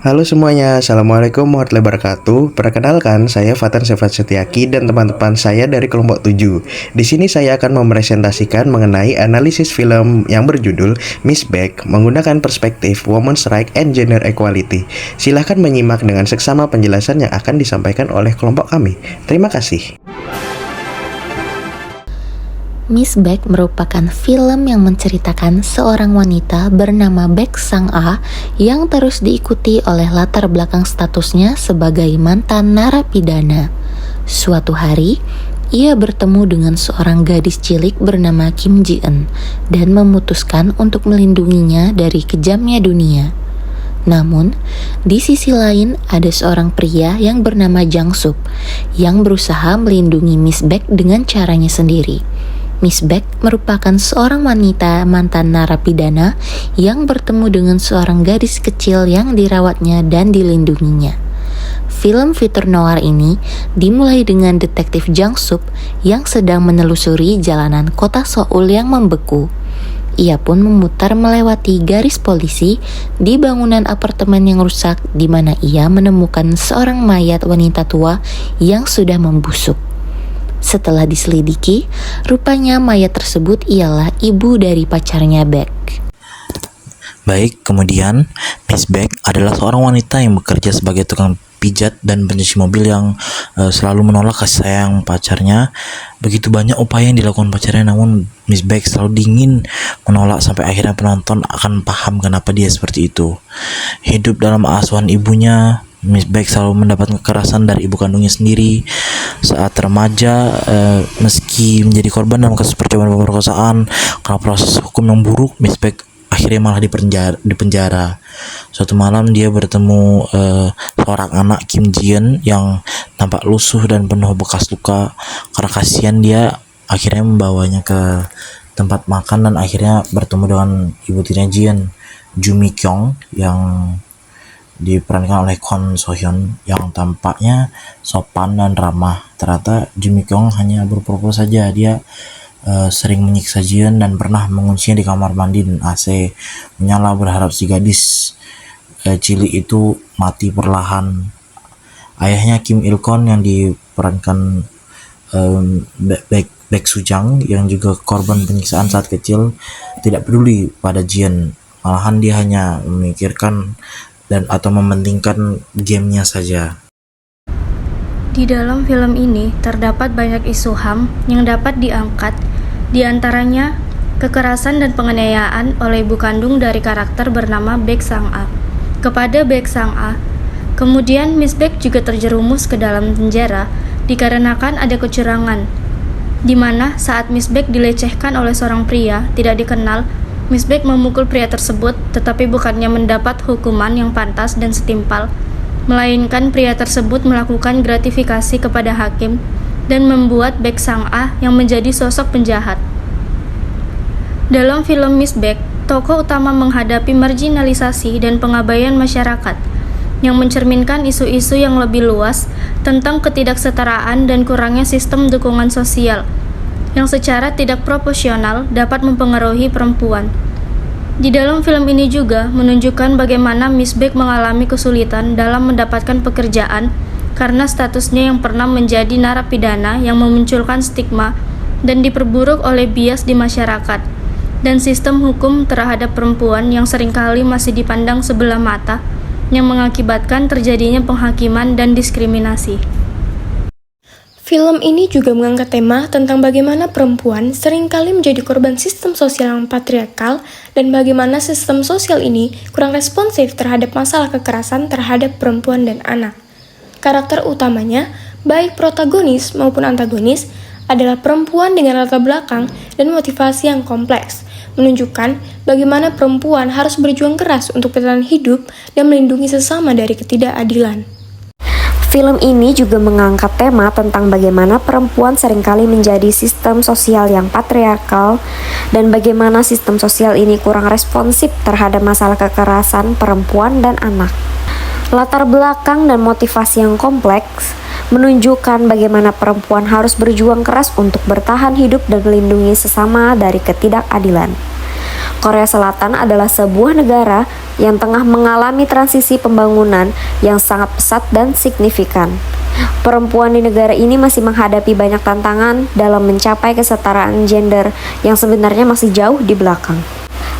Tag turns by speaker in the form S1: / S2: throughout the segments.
S1: Halo semuanya, Assalamualaikum warahmatullahi wabarakatuh. Perkenalkan, saya Fatan Sefat Setiaki dan teman-teman saya dari kelompok 7. Di sini saya akan mempresentasikan mengenai analisis film yang berjudul Miss Back menggunakan perspektif Women's Rights and Gender Equality. Silahkan menyimak dengan seksama penjelasan yang akan disampaikan oleh kelompok kami. Terima kasih.
S2: Miss Baek merupakan film yang menceritakan seorang wanita bernama Baek Sang-ah yang terus diikuti oleh latar belakang statusnya sebagai mantan narapidana. Suatu hari, ia bertemu dengan seorang gadis cilik bernama Kim Ji-eun dan memutuskan untuk melindunginya dari kejamnya dunia. Namun, di sisi lain ada seorang pria yang bernama Jang Suk yang berusaha melindungi Miss Baek dengan caranya sendiri. Miss Baek merupakan seorang wanita mantan narapidana yang bertemu dengan seorang gadis kecil yang dirawatnya dan dilindunginya. Film fitur noir ini dimulai dengan detektif Jang Suk yang sedang menelusuri jalanan kota Seoul yang membeku. Ia pun memutar melewati garis polisi di bangunan apartemen yang rusak di mana ia menemukan seorang mayat wanita tua yang sudah membusuk. Setelah diselidiki, rupanya mayat tersebut ialah ibu dari pacarnya Baek.
S3: Baik, kemudian Miss Baek adalah seorang wanita yang bekerja sebagai tukang pijat dan pencuci mobil yang selalu menolak kasih sayang pacarnya. Begitu banyak upaya yang dilakukan pacarnya, namun Miss Baek selalu dingin menolak sampai akhirnya penonton akan paham kenapa dia seperti itu. Hidup dalam asuhan ibunya, Miss Baek selalu mendapat kekerasan dari ibu kandungnya sendiri. Saat remaja, meski menjadi korban dalam kasus percobaan pemerkosaan karena proses hukum yang buruk, Miss Baek akhirnya malah di penjara. Suatu malam dia bertemu seorang anak Kim Ji-eun yang tampak lusuh dan penuh bekas luka. Karena kasihan, dia akhirnya membawanya ke tempat makan dan akhirnya bertemu dengan ibu tirinya Ji-eun, Ju Mi Kyung, yang diperankan oleh Kwon So Hyun yang tampaknya sopan dan ramah. Ternyata Ju Mi Kyung hanya berpura-pura saja. Dia sering menyiksa Ji-eun dan pernah menguncinya di kamar mandi dan AC menyala berharap si gadis cilik itu mati perlahan. Ayahnya Kim Il Kwon yang diperankan Baek Soo-jang yang juga korban penyiksaan saat kecil tidak peduli pada Ji-eun. Malahan dia hanya memikirkan atau mementingkan gamenya saja.
S4: Di dalam film ini terdapat banyak isu HAM yang dapat diangkat, di antaranya kekerasan dan penganiayaan oleh ibu kandung dari karakter bernama Baek Sang-ah kepada Baek Sang-ah. Kemudian Miss Baek juga terjerumus ke dalam penjara dikarenakan ada kecurangan, di mana saat Miss Baek dilecehkan oleh seorang pria tidak dikenal, Miss Baek memukul pria tersebut, tetapi bukannya mendapat hukuman yang pantas dan setimpal, melainkan pria tersebut melakukan gratifikasi kepada hakim dan membuat Baek Sang-ah yang menjadi sosok penjahat. Dalam film Miss Baek, tokoh utama menghadapi marginalisasi dan pengabaian masyarakat yang mencerminkan isu-isu yang lebih luas tentang ketidaksetaraan dan kurangnya sistem dukungan sosial yang secara tidak proporsional dapat mempengaruhi perempuan. Di dalam film ini juga menunjukkan bagaimana Miss Baek mengalami kesulitan dalam mendapatkan pekerjaan karena statusnya yang pernah menjadi narapidana yang memunculkan stigma dan diperburuk oleh bias di masyarakat dan sistem hukum terhadap perempuan yang seringkali masih dipandang sebelah mata yang mengakibatkan terjadinya penghakiman dan diskriminasi.
S5: Film ini juga mengangkat tema tentang bagaimana perempuan seringkali menjadi korban sistem sosial yang patriarkal dan bagaimana sistem sosial ini kurang responsif terhadap masalah kekerasan terhadap perempuan dan anak. Karakter utamanya, baik protagonis maupun antagonis, adalah perempuan dengan latar belakang dan motivasi yang kompleks, menunjukkan bagaimana perempuan harus berjuang keras untuk bertahan hidup dan melindungi sesama dari ketidakadilan.
S6: Film ini juga mengangkat tema tentang bagaimana perempuan seringkali menjadi sistem sosial yang patriarkal dan bagaimana sistem sosial ini kurang responsif terhadap masalah kekerasan perempuan dan anak. Latar belakang dan motivasi yang kompleks menunjukkan bagaimana perempuan harus berjuang keras untuk bertahan hidup dan melindungi sesama dari ketidakadilan. Korea Selatan adalah sebuah negara yang tengah mengalami transisi pembangunan yang sangat pesat dan signifikan. Perempuan di negara ini masih menghadapi banyak tantangan dalam mencapai kesetaraan gender yang sebenarnya masih jauh di belakang.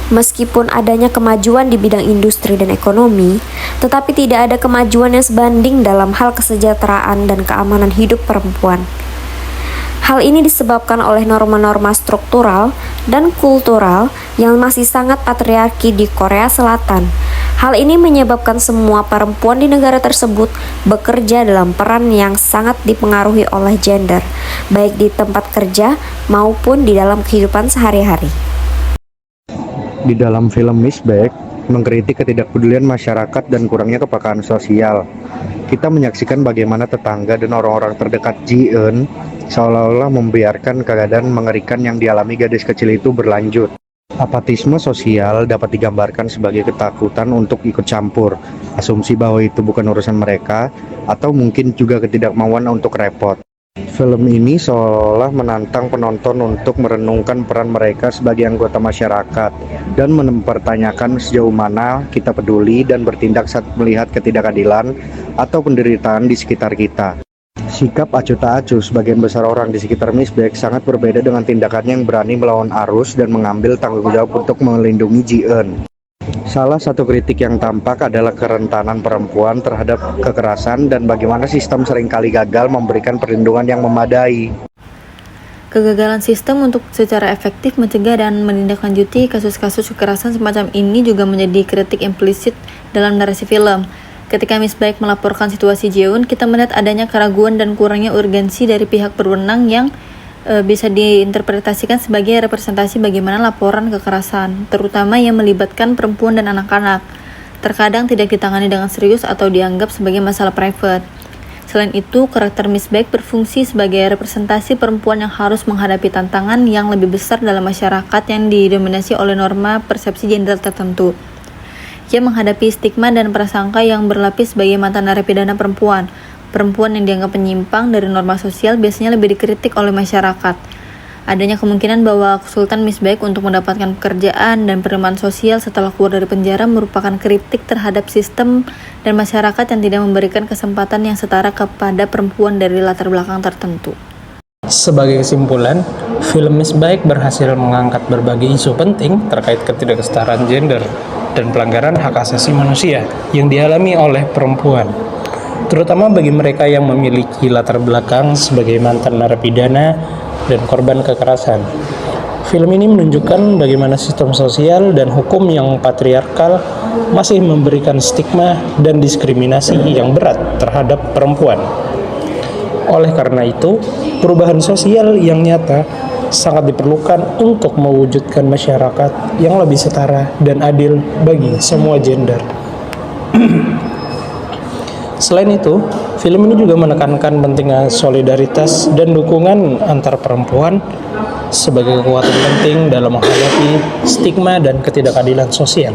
S6: Meskipun adanya kemajuan di bidang industri dan ekonomi, tetapi tidak ada kemajuan yang sebanding dalam hal kesejahteraan dan keamanan hidup perempuan. Hal ini disebabkan oleh norma-norma struktural dan kultural yang masih sangat patriarki di Korea Selatan. Hal ini menyebabkan semua perempuan di negara tersebut bekerja dalam peran yang sangat dipengaruhi oleh gender, baik di tempat kerja maupun di dalam kehidupan sehari-hari.
S1: Di dalam film Miss Baek mengkritik ketidakpedulian masyarakat dan kurangnya kepekaan sosial. Kita menyaksikan bagaimana tetangga dan orang-orang terdekat Ji-eun seolah-olah membiarkan keadaan mengerikan yang dialami gadis kecil itu berlanjut. Apatisme sosial dapat digambarkan sebagai ketakutan untuk ikut campur, asumsi bahwa itu bukan urusan mereka, atau mungkin juga ketidakmauan untuk repot. Film ini seolah menantang penonton untuk merenungkan peran mereka sebagai anggota masyarakat dan mempertanyakan sejauh mana kita peduli dan bertindak saat melihat ketidakadilan atau penderitaan di sekitar kita. Sikap acuh tak acuh sebagian besar orang di sekitar Miss Baek sangat berbeda dengan tindakannya yang berani melawan arus dan mengambil tanggung jawab untuk melindungi Ji-eun. Salah satu kritik yang tampak adalah kerentanan perempuan terhadap kekerasan dan bagaimana sistem seringkali gagal memberikan perlindungan yang memadai.
S4: Kegagalan sistem untuk secara efektif mencegah dan menindaklanjuti kasus-kasus kekerasan semacam ini juga menjadi kritik implisit dalam narasi film. Ketika Miss Baek melaporkan situasi Ji-eun, kita melihat adanya keraguan dan kurangnya urgensi dari pihak berwenang yang bisa diinterpretasikan sebagai representasi bagaimana laporan kekerasan, terutama yang melibatkan perempuan dan anak-anak, terkadang tidak ditangani dengan serius atau dianggap sebagai masalah private. Selain itu, karakter Miss Baek berfungsi sebagai representasi perempuan yang harus menghadapi tantangan yang lebih besar dalam masyarakat yang didominasi oleh norma persepsi gender tertentu. Ia menghadapi stigma dan prasangka yang berlapis sebagai mantan narapidana perempuan. Perempuan yang dianggap penyimpang dari norma sosial biasanya lebih dikritik oleh masyarakat. Adanya kemungkinan bahwa kesulitan Miss Baek untuk mendapatkan pekerjaan dan penerimaan sosial setelah keluar dari penjara merupakan kritik terhadap sistem dan masyarakat yang tidak memberikan kesempatan yang setara kepada perempuan dari latar belakang tertentu.
S7: Sebagai kesimpulan, film Miss Baek berhasil mengangkat berbagai isu penting terkait ketidaksetaraan gender dan pelanggaran hak asasi manusia yang dialami oleh perempuan, terutama bagi mereka yang memiliki latar belakang sebagai mantan narapidana dan korban kekerasan. Film ini menunjukkan bagaimana sistem sosial dan hukum yang patriarkal masih memberikan stigma dan diskriminasi yang berat terhadap perempuan. Oleh karena itu, perubahan sosial yang nyata sangat diperlukan untuk mewujudkan masyarakat yang lebih setara dan adil bagi semua gender. Selain itu, film ini juga menekankan pentingnya solidaritas dan dukungan antar perempuan sebagai kekuatan penting dalam menghadapi stigma dan ketidakadilan sosial.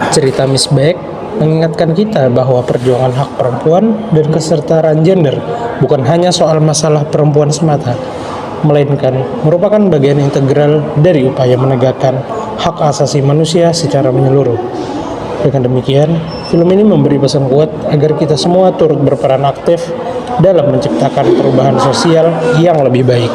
S7: Cerita Miss Baek mengingatkan kita bahwa perjuangan hak perempuan dan kesetaraan gender bukan hanya soal masalah perempuan semata, melainkan merupakan bagian integral dari upaya menegakkan hak asasi manusia secara menyeluruh. Dengan demikian, film ini memberi pesan kuat agar kita semua turut berperan aktif dalam menciptakan perubahan sosial yang lebih baik.